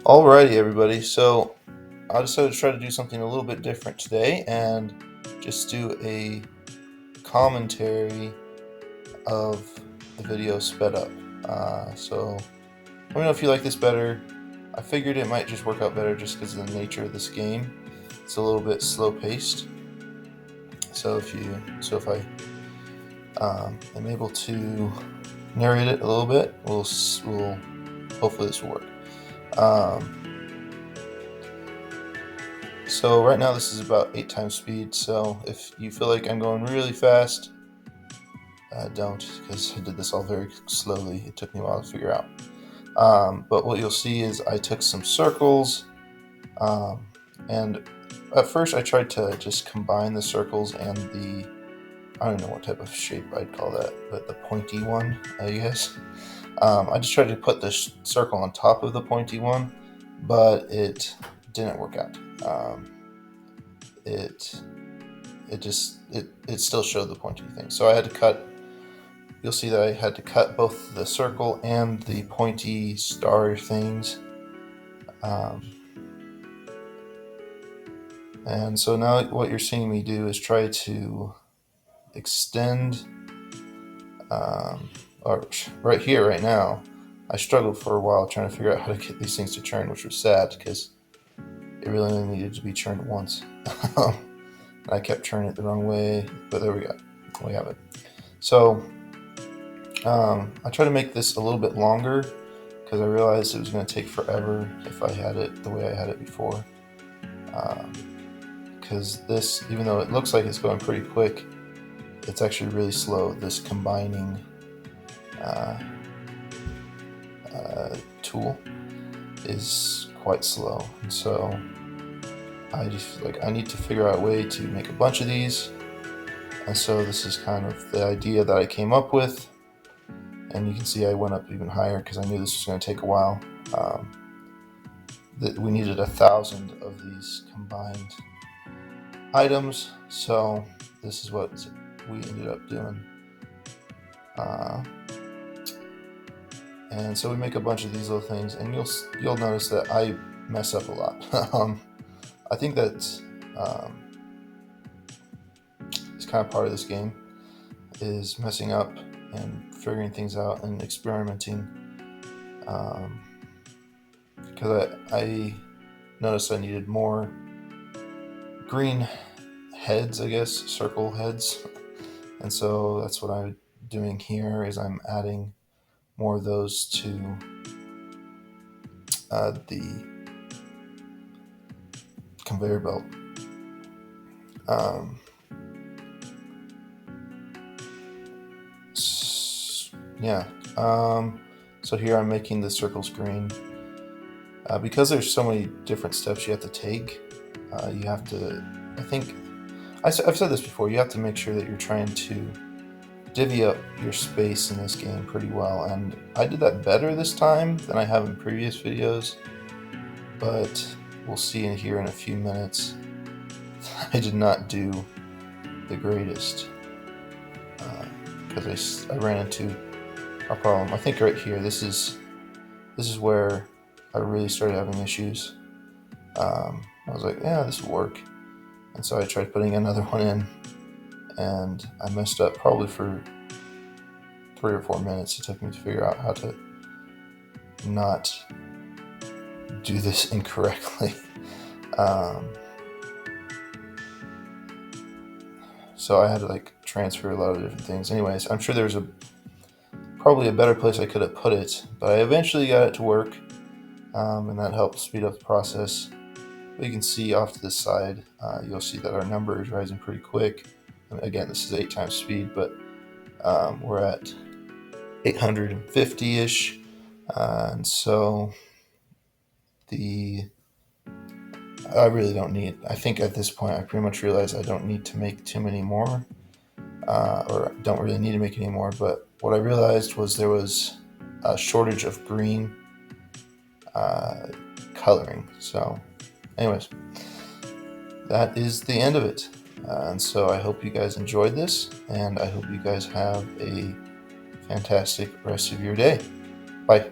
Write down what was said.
Alrighty, everybody. So I decided to try to do something a little bit different today and just do a commentary of the video sped up. So let me know if you like this better. I figured it might just work out better just because of the nature of this game. It's a little bit slow paced. So if I am able to narrate it a little bit, we'll hopefully this will work. So right now this is about 8 times speed, so if you feel like I'm going really fast, don't, because I did this all very slowly. It took me a while to figure out. But what you'll see is I took some circles, and at first I tried to just combine the circles and I don't know what type of shape I'd call that, but the pointy one, I guess. I just tried to put the circle on top of the pointy one, but it didn't work out. It still showed the pointy thing. So I had to cut. You'll see that I had to cut both the circle and the pointy star things. And so now what you're seeing me do is try to extend, or right here, right now, I struggled for a while trying to figure out how to get these things to turn, which was sad because it really only needed to be turned once. I kept turning it the wrong way, but there we go. We have it. So I tried to make this a little bit longer because I realized it was going to take forever if I had it the way I had it before. Because this, even though it looks like it's going pretty quick, it's actually really slow. This combining tool is quite slow, and so I just I need to figure out a way to make a bunch of these. And so this is kind of the idea that I came up with. And you can see I went up even higher because I knew this was going to take a while. That we needed 1,000 of these combined items, so this is what we ended up doing. And so we make a bunch of these little things, and you'll notice that I mess up a lot. I think that's it's kind of part of this game, is messing up and figuring things out and experimenting. Because I noticed I needed more green heads, I guess, circle heads. And so that's what I'm doing here, is I'm adding more of those to the conveyor belt. Yeah. So here I'm making the circles green. Because there's so many different steps you have to take, you have to, I think, I've said this before, you have to make sure that you're trying to divvy up your space in this game pretty well, and I did that better this time than I have in previous videos, but we'll see in here in a few minutes. I did not do the greatest, because I ran into a problem. I think right here, this is where I really started having issues. I was like, yeah, this will work. And so I tried putting another one in, and I messed up probably for 3 or 4 minutes. It took me to figure out how to not do this incorrectly. So I had to transfer a lot of different things. Anyways, I'm sure there's probably a better place I could have put it, but I eventually got it to work, and that helped speed up the process. But you can see off to the side, you'll see that our number is rising pretty quick. And again, this is 8 times speed, but we're at 850-ish. And so I really don't need, I think at this point I pretty much realized I don't need to make too many more, or don't really need to make any more. But what I realized was there was a shortage of green coloring. So anyways, that is the end of it. And so I hope you guys enjoyed this, and I hope you guys have a fantastic rest of your day. Bye.